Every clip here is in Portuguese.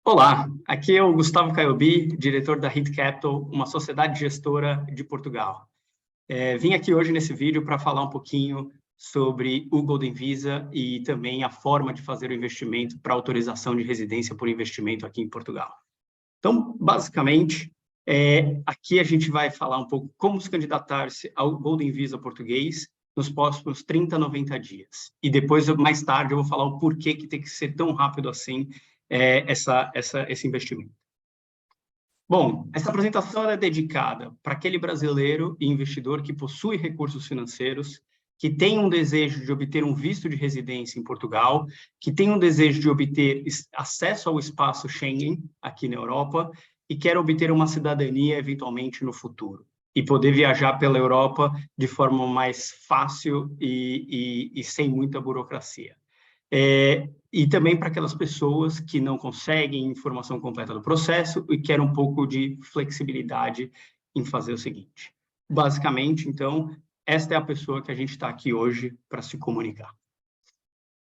Olá, aqui é o Gustavo Caiobi, diretor da Hit Capital, uma sociedade gestora de Portugal. Vim aqui hoje nesse vídeo para falar um pouquinho sobre o Golden Visa e também a forma de fazer o investimento para autorização de residência por investimento aqui em Portugal. Então, basicamente, aqui a gente vai falar um pouco como se candidatar-se ao Golden Visa português nos próximos 30, 90 dias. E depois, mais tarde, eu vou falar o porquê que tem que ser tão rápido assim esse investimento. Bom, essa apresentação é dedicada para aquele brasileiro e investidor que possui recursos financeiros, que tem um desejo de obter um visto de residência em Portugal, que tem um desejo de obter acesso ao espaço Schengen aqui na Europa e quer obter uma cidadania eventualmente no futuro e poder viajar pela Europa de forma mais fácil e sem muita burocracia. E também para aquelas pessoas que não conseguem informação completa do processo e querem um pouco de flexibilidade em fazer o seguinte. Basicamente, então, esta é a pessoa que a gente está aqui hoje para se comunicar.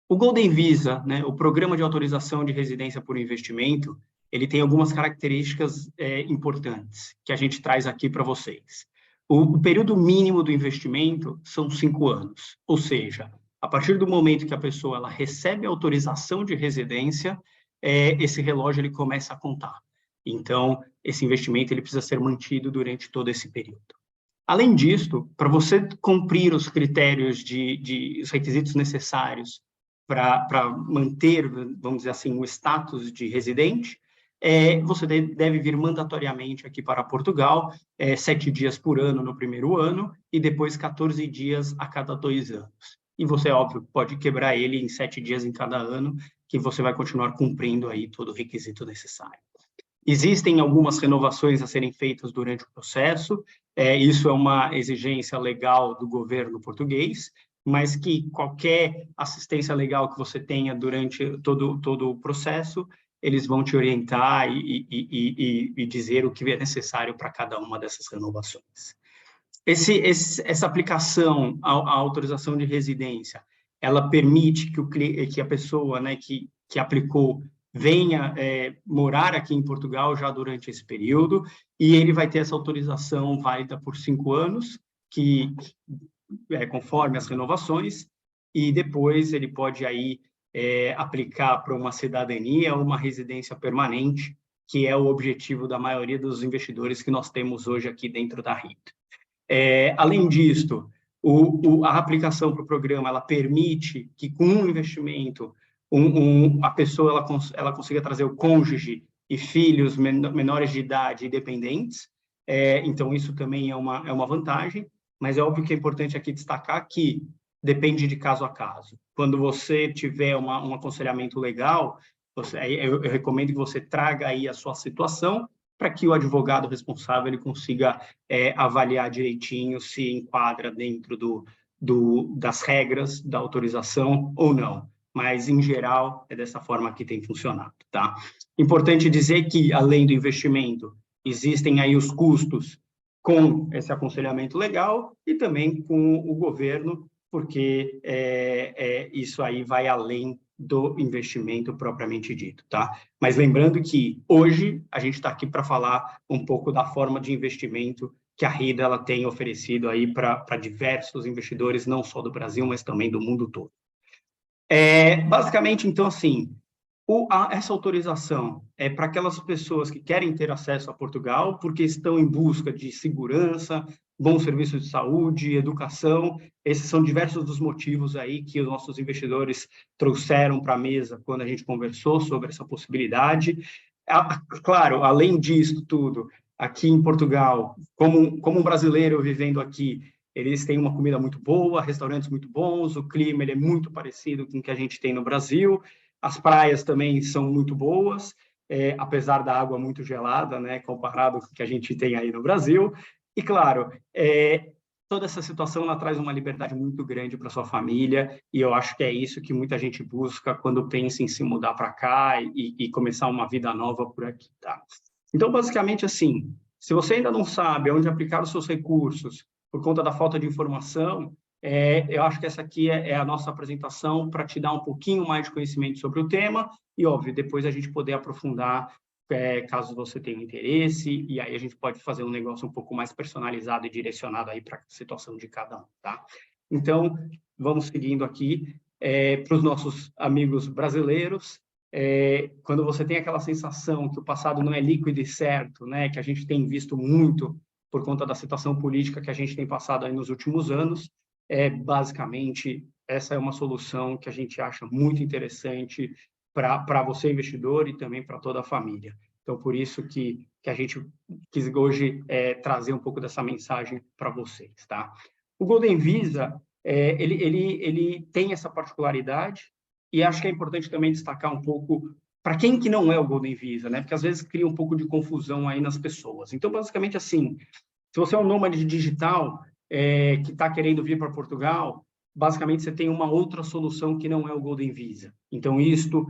O Golden Visa, né, o Programa de Autorização de Residência por Investimento, ele tem algumas características importantes que a gente traz aqui para vocês. O período mínimo do investimento são 5 anos, ou seja, a partir do momento que a pessoa ela recebe a autorização de residência, esse relógio ele começa a contar. Então, esse investimento ele precisa ser mantido durante todo esse período. Além disso, para você cumprir os critérios os requisitos necessários para manter, vamos dizer assim, o status de residente, você deve vir mandatoriamente aqui para Portugal, 7 dias por ano no primeiro ano e depois 14 dias a cada 2 anos. E você, óbvio, pode quebrar ele em 7 dias em cada ano, que você vai continuar cumprindo aí todo o requisito necessário. Existem algumas renovações a serem feitas durante o processo, isso é uma exigência legal do governo português, mas que qualquer assistência legal que você tenha durante todo o processo, eles vão te orientar e dizer o que é necessário para cada uma dessas renovações. Essa aplicação à autorização de residência, ela permite que a pessoa, né, que aplicou venha morar aqui em Portugal já durante esse período, e ele vai ter essa autorização válida por 5 anos, que conforme as renovações, e depois ele pode aí aplicar para uma cidadania ou uma residência permanente, que é o objetivo da maioria dos investidores que nós temos hoje aqui dentro da RIT. Além disso, a aplicação para o programa ela permite que, com um investimento, a pessoa ela consiga trazer o cônjuge e filhos menores de idade e dependentes. Então, isso também é uma vantagem, mas é óbvio que é importante aqui destacar que depende de caso a caso. Quando você tiver um aconselhamento legal, eu recomendo que você traga aí a sua situação, para que o advogado responsável ele consiga avaliar direitinho se enquadra dentro das regras da autorização ou não. Mas, em geral, é dessa forma que tem funcionado, tá? Importante dizer que, além do investimento, existem aí os custos com esse aconselhamento legal e também com o governo, porque isso aí vai além do investimento propriamente dito, tá? Mas lembrando que hoje a gente está aqui para falar um pouco da forma de investimento que a RIDA ela tem oferecido aí para diversos investidores, não só do Brasil, mas também do mundo todo. Basicamente, então, assim, essa autorização é para aquelas pessoas que querem ter acesso a Portugal porque estão em busca de segurança, bons serviços de saúde, educação. Esses são diversos dos motivos aí que os nossos investidores trouxeram para a mesa quando a gente conversou sobre essa possibilidade. Claro, além disso tudo, aqui em Portugal, como um brasileiro vivendo aqui, eles têm uma comida muito boa, restaurantes muito bons, o clima ele é muito parecido com o que a gente tem no Brasil, as praias também são muito boas, apesar da água muito gelada, né, comparado com o que a gente tem aí no Brasil. E, claro, toda essa situação ela traz uma liberdade muito grande para sua família, e eu acho que é isso que muita gente busca quando pensa em se mudar para cá e começar uma vida nova por aqui, tá? Então, basicamente, assim, se você ainda não sabe onde aplicar os seus recursos por conta da falta de informação, Eu acho que essa aqui é a nossa apresentação para te dar um pouquinho mais de conhecimento sobre o tema e, óbvio, depois a gente poder aprofundar caso você tenha interesse, e aí a gente pode fazer um negócio um pouco mais personalizado e direcionado aí para a situação de cada um, tá? Então, vamos seguindo aqui para os nossos amigos brasileiros. Quando você tem aquela sensação que o passado não é líquido e certo, né, que a gente tem visto muito por conta da situação política que a gente tem passado aí nos últimos anos, basicamente, essa é uma solução que a gente acha muito interessante para você, investidor, e também para toda a família. Então, por isso que a gente quis hoje trazer um pouco dessa mensagem para vocês, tá? O Golden Visa, ele tem essa particularidade, e acho que é importante também destacar um pouco para quem que não é o Golden Visa, né? Porque às vezes cria um pouco de confusão aí nas pessoas. Então, basicamente assim, se você é um nômade digital que está querendo vir para Portugal, basicamente você tem uma outra solução que não é o Golden Visa. Então, isto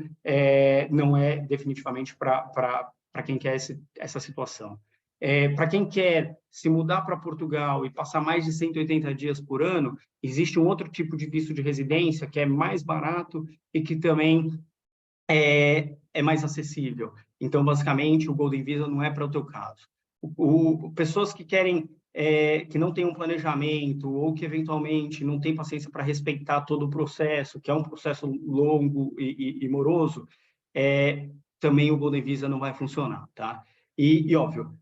não é definitivamente para quem quer essa situação. Para quem quer se mudar para Portugal e passar mais de 180 dias por ano, existe um outro tipo de visto de residência que é mais barato e que também é mais acessível. Então, basicamente, o Golden Visa não é para o teu caso. Pessoas que querem, que não têm um planejamento ou que, eventualmente, não têm paciência para respeitar todo o processo, que é um processo longo e moroso, também o Golden Visa não vai funcionar, tá? E óbvio,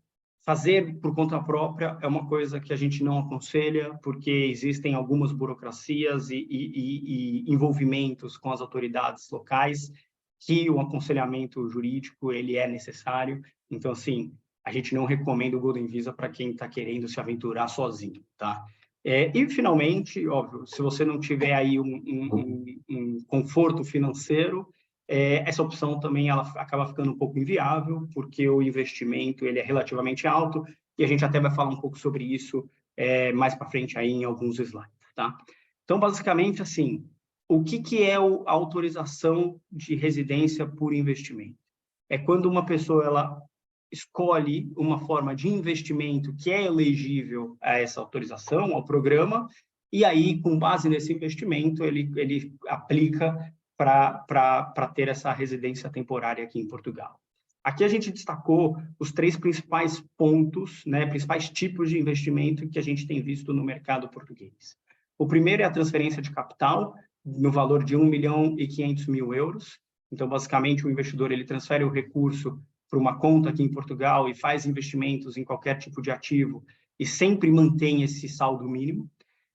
fazer por conta própria é uma coisa que a gente não aconselha, porque existem algumas burocracias e envolvimentos com as autoridades locais que o aconselhamento jurídico ele é necessário. Então, assim, a gente não recomenda o Golden Visa para quem está querendo se aventurar sozinho, tá? E, finalmente, óbvio, se você não tiver aí um conforto financeiro, essa opção também ela acaba ficando um pouco inviável, porque o investimento ele é relativamente alto, e a gente até vai falar um pouco sobre isso mais para frente aí em alguns slides, tá? Então, basicamente, assim, o que é a autorização de residência por investimento? É quando uma pessoa ela escolhe uma forma de investimento que é elegível a essa autorização, ao programa, e aí, com base nesse investimento, ele aplica para ter essa residência temporária aqui em Portugal. Aqui a gente destacou os 3 principais pontos, né, principais tipos de investimento que a gente tem visto no mercado português. O primeiro é a transferência de capital, no valor de 1.500.000 euros. Então, basicamente, o investidor ele transfere o recurso para uma conta aqui em Portugal e faz investimentos em qualquer tipo de ativo e sempre mantém esse saldo mínimo.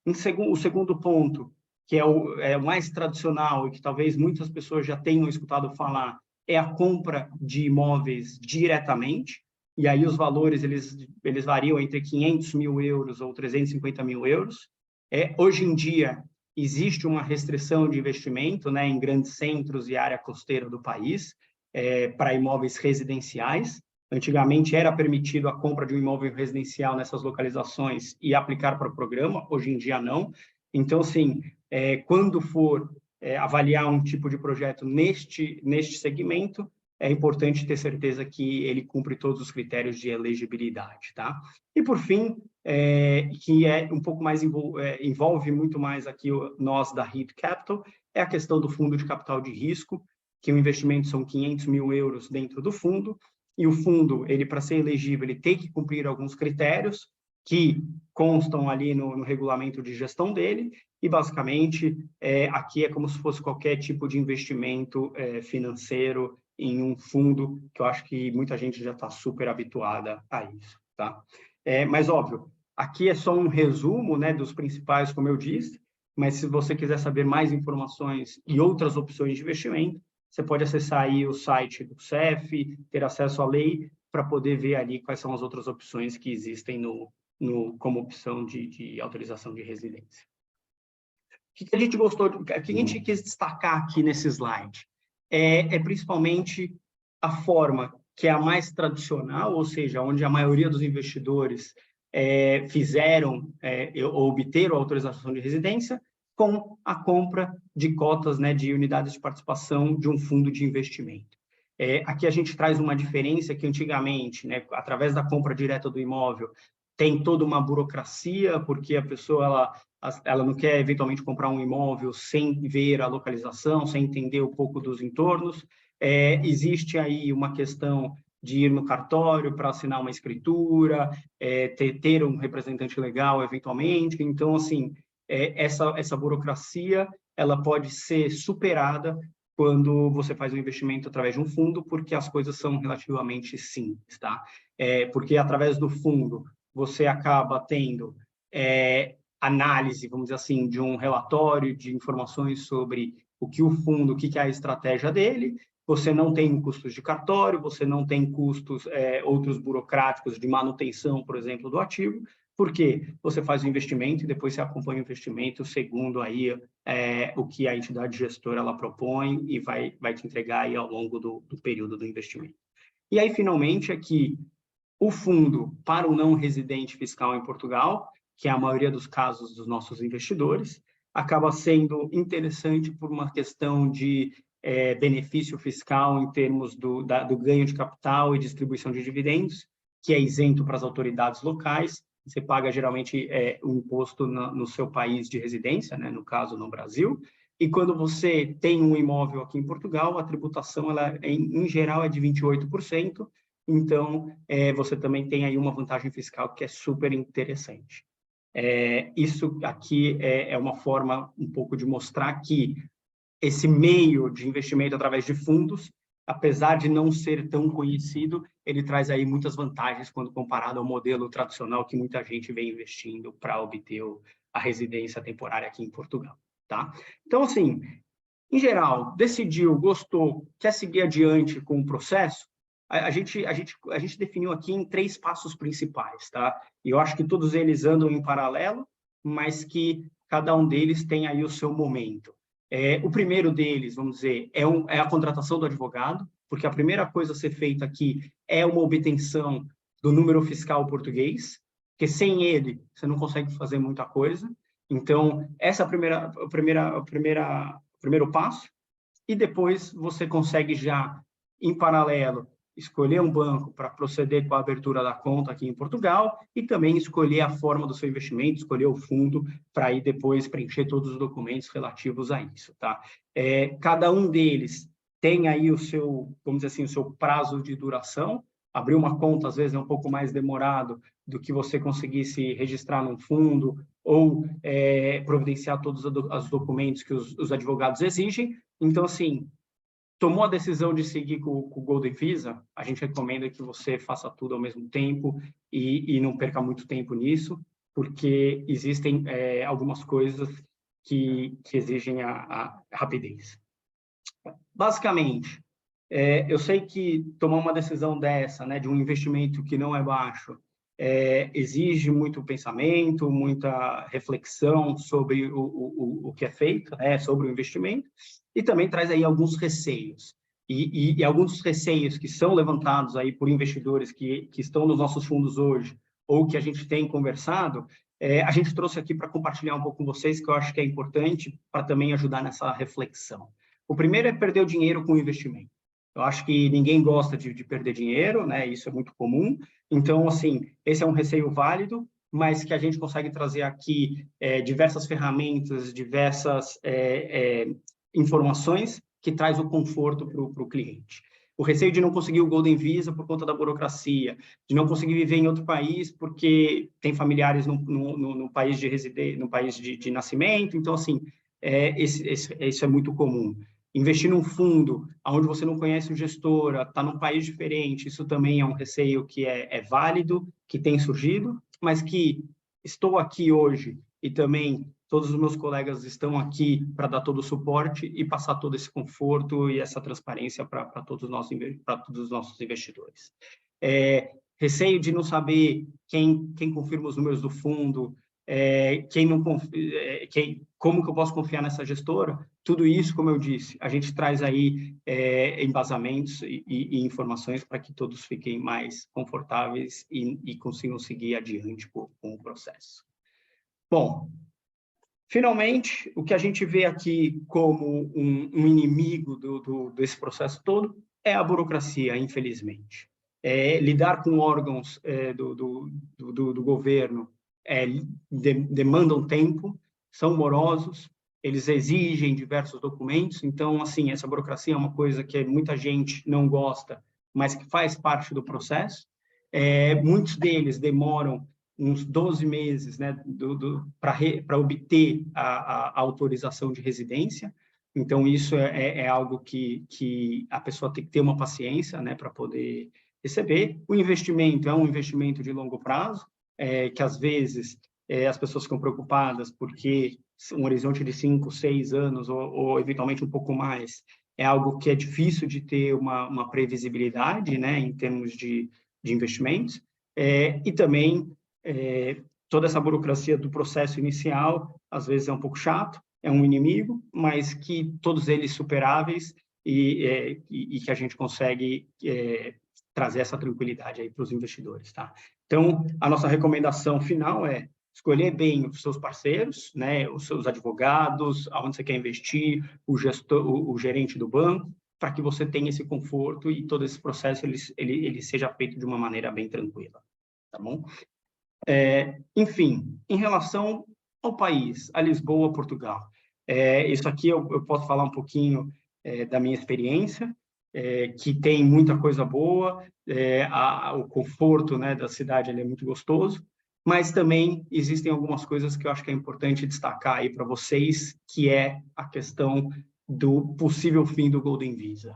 O segundo ponto, que é o mais tradicional e que talvez muitas pessoas já tenham escutado falar, é a compra de imóveis diretamente. E aí os valores eles variam entre 500.000 euros ou 350.000 euros. Hoje em dia, existe uma restrição de investimento, né, em grandes centros e área costeira do país, para imóveis residenciais. Antigamente era permitido a compra de um imóvel residencial nessas localizações e aplicar para o programa, hoje em dia não. Então, assim, quando for avaliar um tipo de projeto neste segmento, é importante ter certeza que ele cumpre todos os critérios de elegibilidade, tá? E, por fim, que um pouco mais envolve muito mais aqui nós da Hit Capital, é a questão do fundo de capital de risco, que o investimento são 500.000 euros dentro do fundo, e o fundo, ele para ser elegível, ele tem que cumprir alguns critérios que constam ali no regulamento de gestão dele, e basicamente aqui é como se fosse qualquer tipo de investimento financeiro em um fundo, que eu acho que muita gente já está super habituada a isso, tá? Mas, óbvio, aqui é só um resumo, né, dos principais, como eu disse, mas se você quiser saber mais informações e outras opções de investimento, você pode acessar aí o site do CEF, ter acesso à lei, para poder ver ali quais são as outras opções que existem como opção de autorização de residência. O que a gente gostou, o que a gente quis destacar aqui nesse slide principalmente a forma que é a mais tradicional, ou seja, onde a maioria dos investidores fizeram ou obteram a autorização de residência, com a compra de cotas, né, de unidades de participação de um fundo de investimento. Aqui a gente traz uma diferença que antigamente, né, através da compra direta do imóvel, tem toda uma burocracia, porque a pessoa ela ela não quer eventualmente comprar um imóvel sem ver a localização, sem entender um pouco dos entornos. Existe aí uma questão de ir no cartório para assinar uma escritura, ter um representante legal eventualmente. Então, assim, essa burocracia ela pode ser superada quando você faz um investimento através de um fundo, porque as coisas são relativamente simples, tá? Porque através do fundo você acaba tendo análise, vamos dizer assim, de um relatório de informações sobre o que o fundo, o que é a estratégia dele. Você não tem custos de cartório, você não tem custos outros burocráticos de manutenção, por exemplo, do ativo, porque você faz o investimento e depois você acompanha o investimento segundo aí o que a entidade gestora ela propõe e vai te entregar aí ao longo do período do investimento. E aí, finalmente, aqui, o fundo para o não residente fiscal em Portugal, que é a maioria dos casos dos nossos investidores, acaba sendo interessante por uma questão de benefício fiscal em termos do ganho de capital e distribuição de dividendos, que é isento para as autoridades locais. Você paga, geralmente, um imposto no seu país de residência, né? No caso, no Brasil. E quando você tem um imóvel aqui em Portugal, a tributação, ela, em geral, é de 28%. Então, você também tem aí uma vantagem fiscal que é super interessante. Isso aqui é uma forma um pouco de mostrar que esse meio de investimento através de fundos, apesar de não ser tão conhecido, ele traz aí muitas vantagens quando comparado ao modelo tradicional que muita gente vem investindo para obter a residência temporária aqui em Portugal, tá? Então, assim, em geral, decidiu, gostou, quer seguir adiante com o processo, a gente definiu aqui em 3 passos principais, tá? E eu acho que todos eles andam em paralelo, mas que cada um deles tem aí o seu momento. O primeiro deles, vamos dizer, é a contratação do advogado, porque a primeira coisa a ser feita aqui é uma obtenção do número fiscal português, porque sem ele você não consegue fazer muita coisa. Então, essa é o primeiro passo, e depois você consegue já, em paralelo, escolher um banco para proceder com a abertura da conta aqui em Portugal e também escolher a forma do seu investimento, escolher o fundo para aí depois preencher todos os documentos relativos a isso, tá? Cada um deles tem aí o seu, vamos dizer assim, o seu prazo de duração. Abrir uma conta, às vezes, é um pouco mais demorado do que você conseguir se registrar num fundo ou providenciar todos os documentos que os advogados exigem. Então, assim, tomou a decisão de seguir com o Golden Visa, a gente recomenda que você faça tudo ao mesmo tempo e não perca muito tempo nisso, porque existem algumas coisas que exigem a rapidez. Basicamente, eu sei que tomar uma decisão dessa, né, de um investimento que não é baixo, exige muito pensamento, muita reflexão sobre o que é feito, né, sobre o investimento, e também traz aí alguns receios. E alguns dos receios que são levantados aí por investidores que estão nos nossos fundos hoje, ou que a gente tem conversado, a gente trouxe aqui para compartilhar um pouco com vocês, que eu acho que é importante para também ajudar nessa reflexão. O primeiro é perder o dinheiro com o investimento. Eu acho que ninguém gosta de perder dinheiro, né? Isso é muito comum. Então, assim, esse é um receio válido, mas que a gente consegue trazer aqui diversas ferramentas, diversas informações que traz o conforto para o cliente. O receio de não conseguir o Golden Visa por conta da burocracia, de não conseguir viver em outro país porque tem familiares no país de residência, no país de nascimento. Então, assim, isso é muito comum. Investir num fundo onde você não conhece o gestor, está num país diferente, isso também é um receio que é válido, que tem surgido, mas que estou aqui hoje e também todos os meus colegas estão aqui para dar todo o suporte e passar todo esse conforto e essa transparência para todos os nossos investidores. Receio de não saber quem confirma os números do fundo, como que eu posso confiar nessa gestora? Tudo isso, como eu disse, a gente traz aí embasamentos e informações para que todos fiquem mais confortáveis e consigam seguir adiante com o processo. Bom, finalmente, o que a gente vê aqui como um inimigo desse processo todo é a burocracia, infelizmente. Lidar com órgãos do governo demandam tempo, são morosos, eles exigem diversos documentos, então, assim, essa burocracia é uma coisa que muita gente não gosta, mas que faz parte do processo. Muitos deles demoram uns 12 meses, né, para obter a autorização de residência. Então, isso é algo que a pessoa tem que ter uma paciência, né, para poder receber. O investimento é um investimento de longo prazo, que às vezes as pessoas ficam preocupadas porque um horizonte de 5, 6 anos, ou eventualmente um pouco mais, é algo que é difícil de ter uma previsibilidade, né, em termos de investimentos. E também toda essa burocracia do processo inicial, às vezes é um pouco chato, é um inimigo, mas que todos eles superáveis e que a gente consegue trazer essa tranquilidade aí para os investidores, tá? Então, a nossa recomendação final é escolher bem os seus parceiros, né, os seus advogados, aonde você quer investir, o gestor, o gerente do banco, para que você tenha esse conforto e todo esse processo ele seja feito de uma maneira bem tranquila, tá bom? Enfim, em relação ao país, a Lisboa, Portugal, isso aqui eu posso falar um pouquinho da minha experiência, que tem muita coisa boa, o conforto, né, da cidade ele é muito gostoso, mas também existem algumas coisas que eu acho que é importante destacar aí para vocês, que é a questão do possível fim do Golden Visa.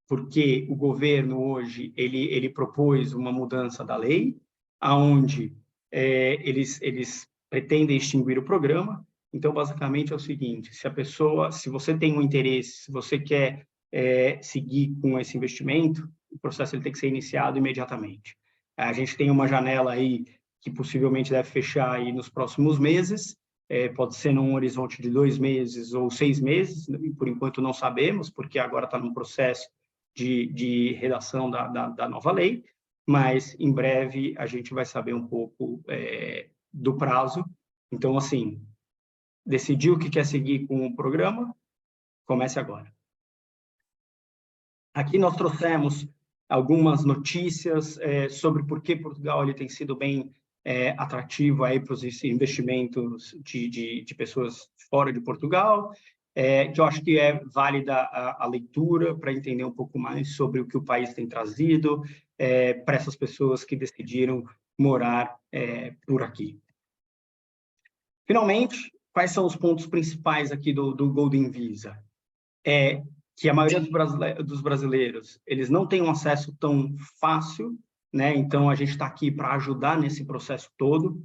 Porque o governo hoje ele propôs uma mudança da lei, aonde eles pretendem extinguir o programa. Então, basicamente é o seguinte: se você tem um interesse, se você quer seguir com esse investimento, o processo ele tem que ser iniciado imediatamente. A gente tem uma janela aí que possivelmente deve fechar aí nos próximos meses, pode ser num horizonte de 2 meses ou 6 meses, por enquanto não sabemos, porque agora está num processo de redação da nova lei, mas em breve a gente vai saber um pouco do prazo. Então, assim, decidiu que quer seguir com o programa, comece agora. Aqui nós trouxemos algumas notícias sobre por que Portugal ele tem sido bem atrativo aí para os investimentos de pessoas fora de Portugal, que eu acho que é válida a leitura para entender um pouco mais sobre o que o país tem trazido para essas pessoas que decidiram morar por aqui. Finalmente, quais são os pontos principais aqui do Golden Visa? Que a maioria dos brasileiros, eles não têm um acesso tão fácil, né? Então, a gente está aqui para ajudar nesse processo todo.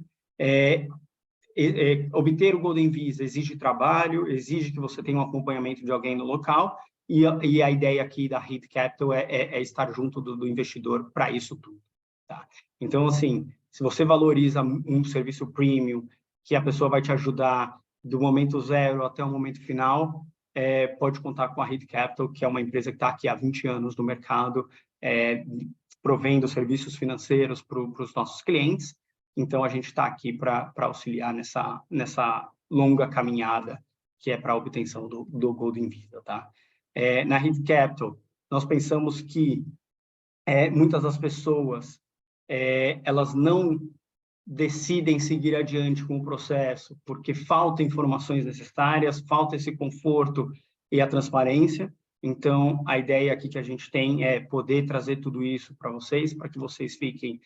Obter o Golden Visa exige trabalho, exige que você tenha um acompanhamento de alguém no local, e a ideia aqui da Hit Capital é estar junto do investidor para isso tudo. Tá? Então, assim, se você valoriza um serviço premium, que a pessoa vai te ajudar do momento zero até o momento final, pode contar com a Hit Capital, que é uma empresa que está aqui há 20 anos no mercado, provendo serviços financeiros para os nossos clientes. Então, a gente está aqui para auxiliar nessa longa caminhada que é para a obtenção do Golden Visa. Tá? Na Hit Capital, nós pensamos que muitas das pessoas elas não decidem seguir adiante com o processo porque falta informações necessárias, falta esse conforto e a transparência. Então, a ideia aqui que a gente tem é poder trazer tudo isso para que vocês fiquem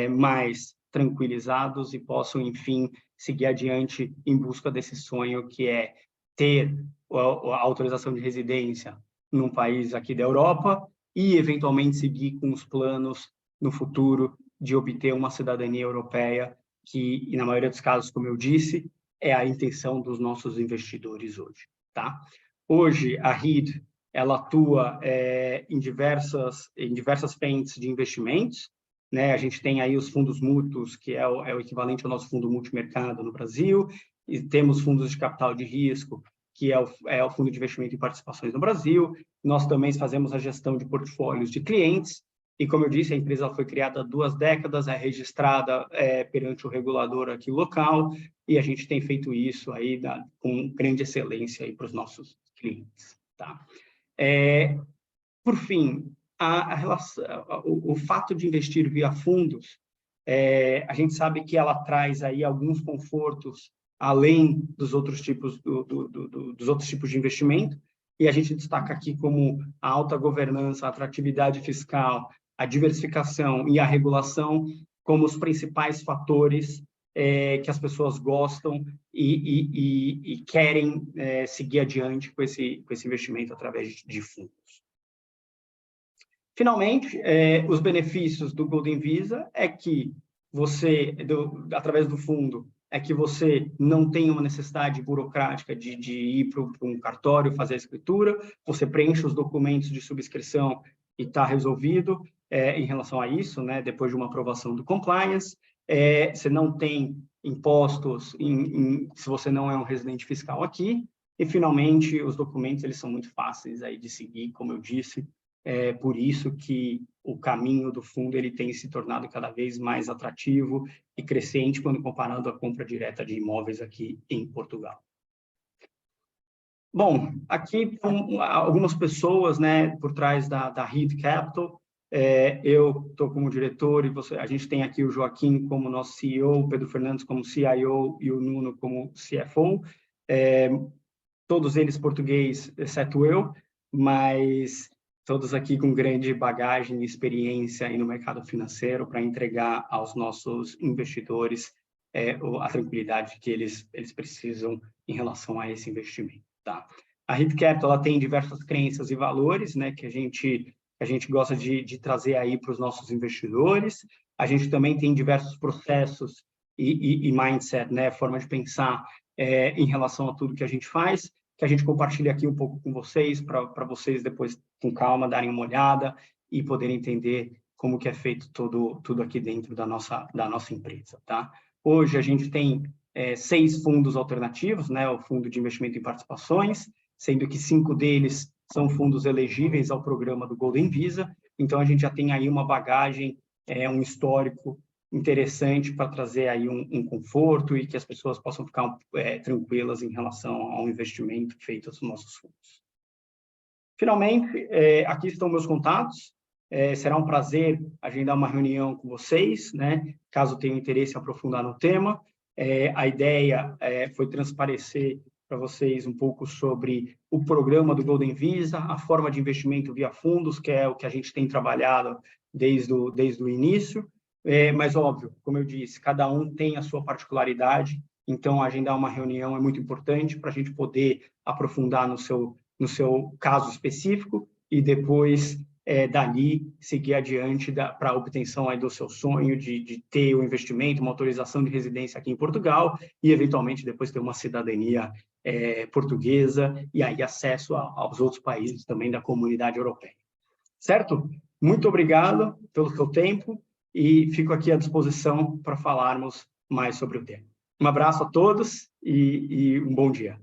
mais tranquilizados e possam, enfim, seguir adiante em busca desse sonho que é ter a autorização de residência num país aqui da Europa e, eventualmente, seguir com os planos no futuro de obter uma cidadania europeia, que, na maioria dos casos, como eu disse, é a intenção dos nossos investidores hoje. Tá? Hoje, a RID ela atua em diversas frentes de investimentos, né? A gente tem aí os fundos mútuos, que é o equivalente ao nosso fundo multimercado no Brasil, e temos fundos de capital de risco, que é o fundo de investimento em participações no Brasil. Nós também fazemos a gestão de portfólios de clientes, e, como eu disse, a empresa foi criada há 2 décadas, é registrada perante o regulador aqui local, e a gente tem feito isso aí com grande excelência aí para os nossos clientes. Tá? Por fim, o fato de investir via fundos, a gente sabe que ela traz aí alguns confortos além dos outros tipos, dos outros tipos de investimento, e a gente destaca aqui como a alta governança, a atratividade fiscal, a diversificação e a regulação como os principais fatores que as pessoas gostam e querem seguir adiante com esse investimento através de fundos. Finalmente, os benefícios do Golden Visa é que você, através do fundo, é que você não tem uma necessidade burocrática de ir para um cartório fazer a escritura, você preenche os documentos de subscrição e está resolvido em relação a isso, né, depois de uma aprovação do compliance. Você não tem impostos se você não é um residente fiscal aqui. E, finalmente, os documentos eles são muito fáceis aí de seguir, como eu disse. Por isso que o caminho do fundo ele tem se tornado cada vez mais atrativo e crescente quando comparando a compra direta de imóveis aqui em Portugal. Bom, aqui estão algumas pessoas, né, por trás da Heath Capital. Eu estou como diretor e a gente tem aqui o Joaquim como nosso CEO, o Pedro Fernandes como CIO e o Nuno como CFO. Todos eles português, exceto eu, mas todos aqui com grande bagagem e experiência aí no mercado financeiro para entregar aos nossos investidores a tranquilidade que eles precisam em relação a esse investimento. Tá? A Heath Capital ela tem diversas crenças e valores, né, que a gente gosta de trazer aí para os nossos investidores. A gente também tem diversos processos e mindset, né, forma de pensar em relação a tudo que a gente faz, que a gente compartilha aqui um pouco com vocês, para vocês depois, com calma, darem uma olhada e poderem entender como que é feito tudo aqui dentro da nossa empresa. Tá? Hoje a gente tem 6 fundos alternativos, né? O fundo de investimento em participações, sendo que 5 deles são fundos elegíveis ao programa do Golden Visa. Então, a gente já tem aí uma bagagem, um histórico interessante para trazer aí um conforto e que as pessoas possam ficar tranquilas em relação ao investimento feito nos nossos fundos. Finalmente, aqui estão meus contatos. Será um prazer agendar uma reunião com vocês, né? Caso tenham interesse em aprofundar no tema. A ideia foi transparecer para vocês um pouco sobre o programa do Golden Visa, a forma de investimento via fundos, que é o que a gente tem trabalhado desde o início. Mas, óbvio, como eu disse, cada um tem a sua particularidade, então agendar uma reunião é muito importante para a gente poder aprofundar no seu caso específico e depois, dali, seguir adiante para a obtenção aí do seu sonho de ter o investimento, uma autorização de residência aqui em Portugal e, eventualmente, depois ter uma cidadania portuguesa e aí acesso aos outros países também da comunidade europeia. Certo? Muito obrigado pelo seu tempo e fico aqui à disposição para falarmos mais sobre o tema. Um abraço a todos e um bom dia.